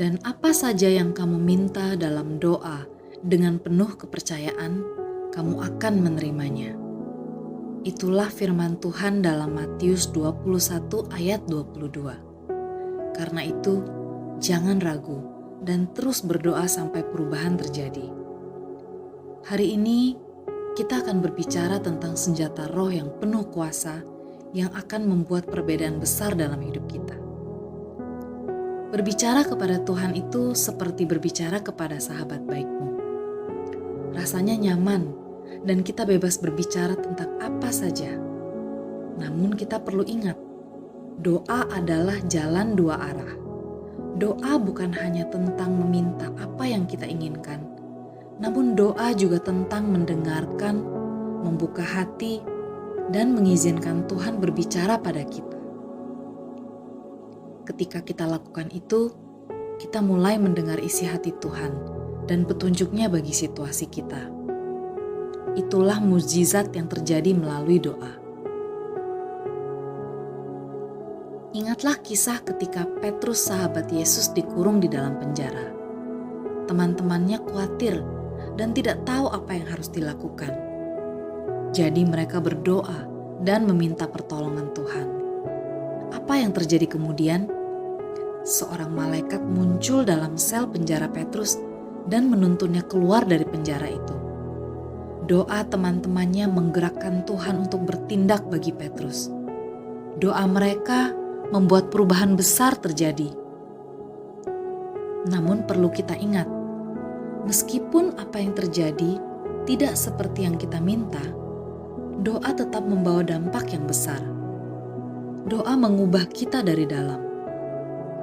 Dan apa saja yang kamu minta dalam doa dengan penuh kepercayaan, kamu akan menerimanya. Itulah firman Tuhan dalam Matius 21 ayat 22. Karena itu, jangan ragu dan terus berdoa sampai perubahan terjadi. Hari ini, kita akan berbicara tentang senjata roh yang penuh kuasa yang akan membuat perbedaan besar dalam hidup kita. Berbicara kepada Tuhan itu seperti berbicara kepada sahabat baikmu. Rasanya nyaman dan kita bebas berbicara tentang apa saja. Namun kita perlu ingat, doa adalah jalan dua arah. Doa bukan hanya tentang meminta apa yang kita inginkan, namun doa juga tentang mendengarkan, membuka hati, dan mengizinkan Tuhan berbicara pada kita. Ketika kita lakukan itu, kita mulai mendengar isi hati Tuhan dan petunjuknya bagi situasi kita. Itulah mukjizat yang terjadi melalui doa. Ingatlah kisah ketika Petrus sahabat Yesus dikurung di dalam penjara. Teman-temannya khawatir dan tidak tahu apa yang harus dilakukan. Jadi mereka berdoa dan meminta pertolongan Tuhan. Apa yang terjadi kemudian? Seorang malaikat muncul dalam sel penjara Petrus dan menuntunnya keluar dari penjara itu. Doa teman-temannya menggerakkan Tuhan untuk bertindak bagi Petrus. Doa mereka membuat perubahan besar terjadi. Namun perlu kita ingat, meskipun apa yang terjadi tidak seperti yang kita minta, doa tetap membawa dampak yang besar. Doa mengubah kita dari dalam.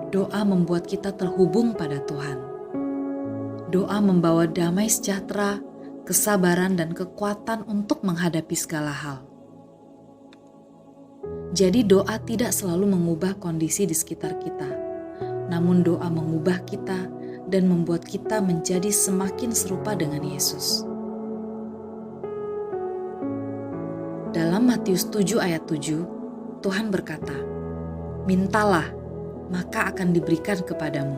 Doa membuat kita terhubung pada Tuhan. Doa membawa damai sejahtera, kesabaran, dan kekuatan untuk menghadapi segala hal. Jadi doa tidak selalu mengubah kondisi di sekitar kita, namun doa mengubah kita dan membuat kita menjadi semakin serupa dengan Yesus. Dalam Matius 7 ayat 7, Tuhan berkata, "Mintalah, maka akan diberikan kepadamu.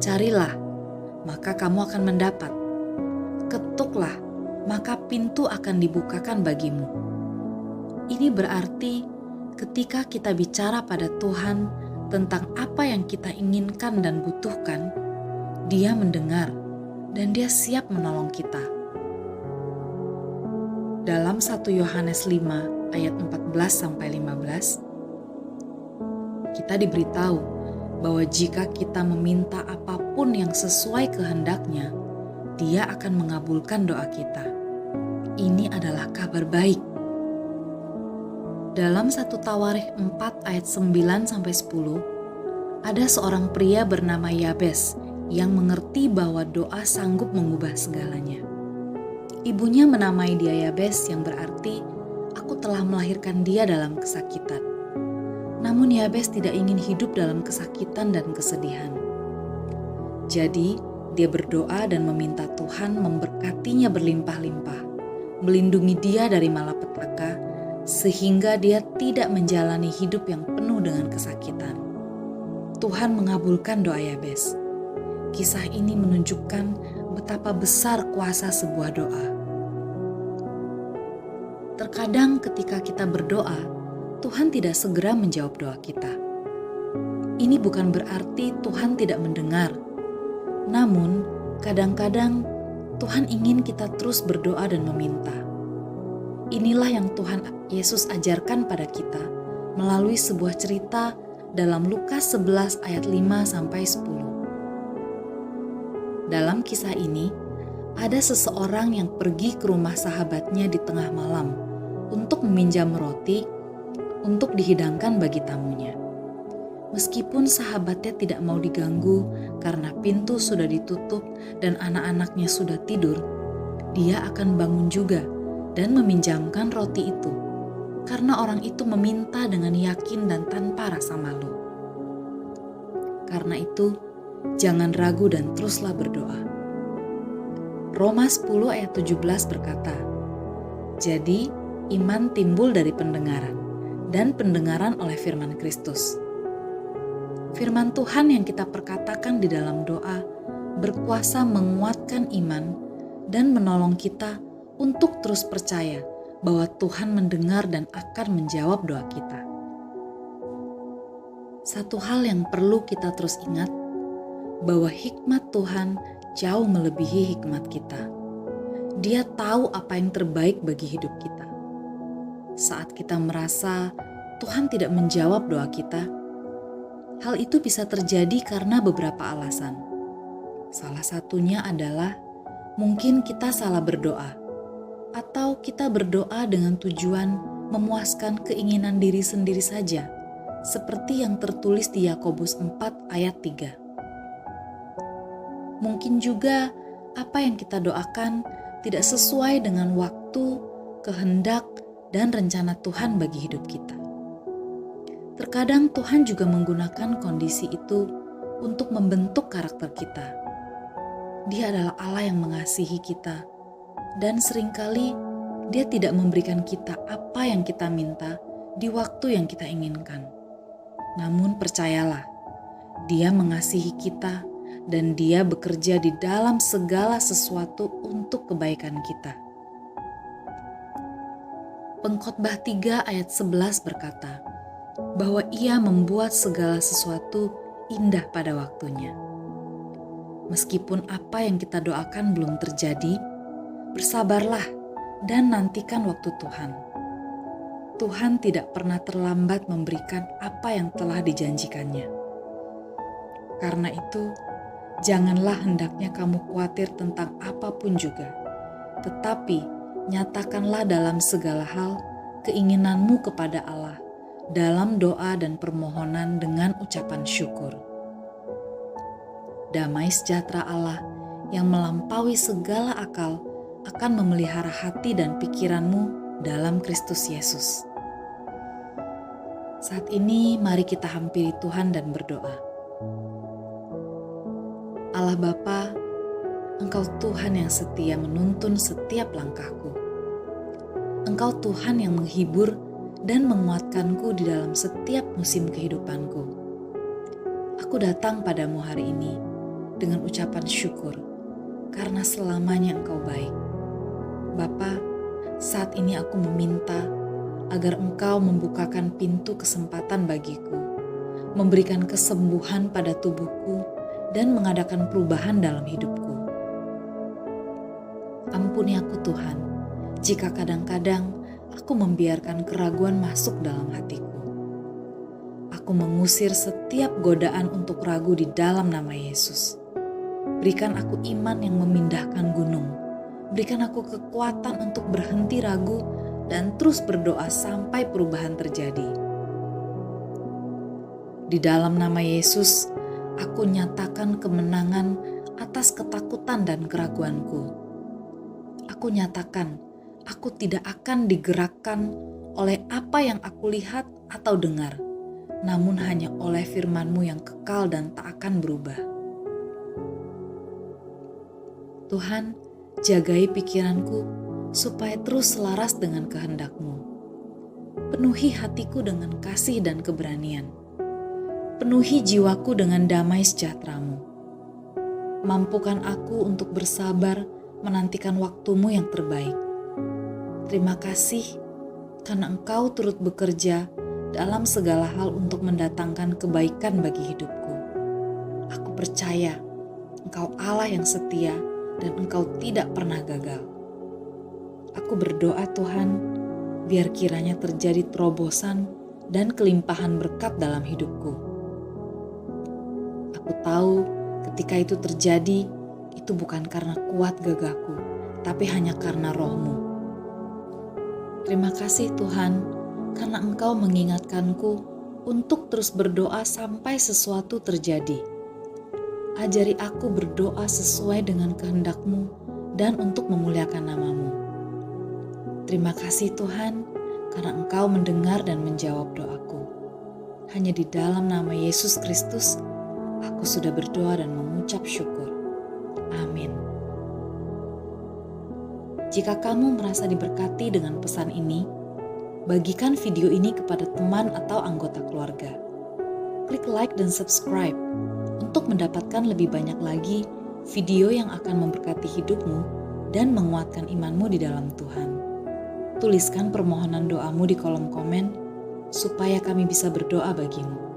Carilah, maka kamu akan mendapat. Ketuklah, maka pintu akan dibukakan bagimu." Ini berarti ketika kita bicara pada Tuhan tentang apa yang kita inginkan dan butuhkan, Dia mendengar dan Dia siap menolong kita. Dalam 1 Yohanes 5 ayat 14-15, kita diberitahu bahwa jika kita meminta apapun yang sesuai kehendaknya, Dia akan mengabulkan doa kita. Ini adalah kabar baik. Dalam 1 Tawarikh 4 ayat 9-10, ada seorang pria bernama Yabes yang mengerti bahwa doa sanggup mengubah segalanya. Ibunya menamai dia Yabes yang berarti, "Aku telah melahirkan dia dalam kesakitan." Namun Yabes tidak ingin hidup dalam kesakitan dan kesedihan. Jadi dia berdoa dan meminta Tuhan memberkatinya berlimpah-limpah, melindungi dia dari malapetaka, sehingga dia tidak menjalani hidup yang penuh dengan kesakitan. Tuhan mengabulkan doa Yabes. Kisah ini menunjukkan betapa besar kuasa sebuah doa. Terkadang ketika kita berdoa, Tuhan tidak segera menjawab doa kita. Ini bukan berarti Tuhan tidak mendengar. Namun, kadang-kadang Tuhan ingin kita terus berdoa dan meminta. Inilah yang Tuhan Yesus ajarkan pada kita melalui sebuah cerita dalam Lukas 11 ayat 5-10. Dalam kisah ini, ada seseorang yang pergi ke rumah sahabatnya di tengah malam untuk meminjam roti untuk dihidangkan bagi tamunya. Meskipun sahabatnya tidak mau diganggu karena pintu sudah ditutup dan anak-anaknya sudah tidur, dia akan bangun juga dan meminjamkan roti itu, karena orang itu meminta dengan yakin dan tanpa rasa malu. Karena itu, jangan ragu dan teruslah berdoa. Roma 10 ayat 17 berkata, "Jadi iman timbul dari pendengaran, dan pendengaran oleh firman Kristus." Firman Tuhan yang kita perkatakan di dalam doa berkuasa menguatkan iman dan menolong kita untuk terus percaya bahwa Tuhan mendengar dan akan menjawab doa kita. Satu hal yang perlu kita terus ingat, bahwa hikmat Tuhan jauh melebihi hikmat kita. Dia tahu apa yang terbaik bagi hidup kita. Saat kita merasa Tuhan tidak menjawab doa kita, hal itu bisa terjadi karena beberapa alasan. Salah satunya adalah mungkin kita salah berdoa, atau kita berdoa dengan tujuan memuaskan keinginan diri sendiri saja, seperti yang tertulis di Yakobus 4 ayat 3. Mungkin juga apa yang kita doakan tidak sesuai dengan waktu, kehendak, dan rencana Tuhan bagi hidup kita. Terkadang Tuhan juga menggunakan kondisi itu untuk membentuk karakter kita. Dia adalah Allah yang mengasihi kita, dan seringkali Dia tidak memberikan kita apa yang kita minta di waktu yang kita inginkan. Namun percayalah, Dia mengasihi kita dan Dia bekerja di dalam segala sesuatu untuk kebaikan kita. Pengkhotbah 3 ayat 11 berkata, bahwa Ia membuat segala sesuatu indah pada waktunya. Meskipun apa yang kita doakan belum terjadi, bersabarlah dan nantikan waktu Tuhan. Tuhan tidak pernah terlambat memberikan apa yang telah dijanjikannya. Karena itu, janganlah hendaknya kamu khawatir tentang apapun juga, tetapi nyatakanlah dalam segala hal keinginanmu kepada Allah, dalam doa dan permohonan dengan ucapan syukur. Damai sejahtera Allah yang melampaui segala akal akan memelihara hati dan pikiranmu dalam Kristus Yesus. Saat ini mari kita hampiri Tuhan dan berdoa. Allah Bapa, Engkau Tuhan yang setia menuntun setiap langkahku. Engkau Tuhan yang menghibur dan menguatkanku di dalam setiap musim kehidupanku. Aku datang padamu hari ini dengan ucapan syukur, karena selamanya Engkau baik. Bapa, saat ini aku meminta agar Engkau membukakan pintu kesempatan bagiku, memberikan kesembuhan pada tubuhku, dan mengadakan perubahan dalam hidupku. Ampuni aku Tuhan, jika kadang-kadang aku membiarkan keraguan masuk dalam hatiku. Aku mengusir setiap godaan untuk ragu di dalam nama Yesus. Berikan aku iman yang memindahkan gunung. Berikan aku kekuatan untuk berhenti ragu dan terus berdoa sampai perubahan terjadi. Di dalam nama Yesus, aku nyatakan kemenangan atas ketakutan dan keraguanku. Aku nyatakan, aku tidak akan digerakkan oleh apa yang aku lihat atau dengar, namun hanya oleh firman-Mu yang kekal dan tak akan berubah. Tuhan, jagai pikiranku supaya terus selaras dengan kehendak-Mu. Penuhi hatiku dengan kasih dan keberanian. Penuhi jiwaku dengan damai sejahtera-Mu. Mampukan aku untuk bersabar menantikan waktu-Mu yang terbaik. Terima kasih karena Engkau turut bekerja dalam segala hal untuk mendatangkan kebaikan bagi hidupku. Aku percaya Engkau Allah yang setia dan Engkau tidak pernah gagal. Aku berdoa Tuhan, biar kiranya terjadi terobosan dan kelimpahan berkat dalam hidupku. Aku tahu ketika itu terjadi, itu bukan karena kuat gagahku, tapi hanya karena Roh-Mu. Terima kasih Tuhan, karena Engkau mengingatkanku untuk terus berdoa sampai sesuatu terjadi. Ajari aku berdoa sesuai dengan kehendak-Mu dan untuk memuliakan nama-Mu. Terima kasih Tuhan, karena Engkau mendengar dan menjawab doaku. Hanya di dalam nama Yesus Kristus, aku sudah berdoa dan mengucap syukur. Amin. Jika kamu merasa diberkati dengan pesan ini, bagikan video ini kepada teman atau anggota keluarga. klik like dan subscribe untuk mendapatkan lebih banyak lagi video yang akan memberkati hidupmu dan menguatkan imanmu di dalam Tuhan. Tuliskan permohonan doamu di kolom komen supaya kami bisa berdoa bagimu.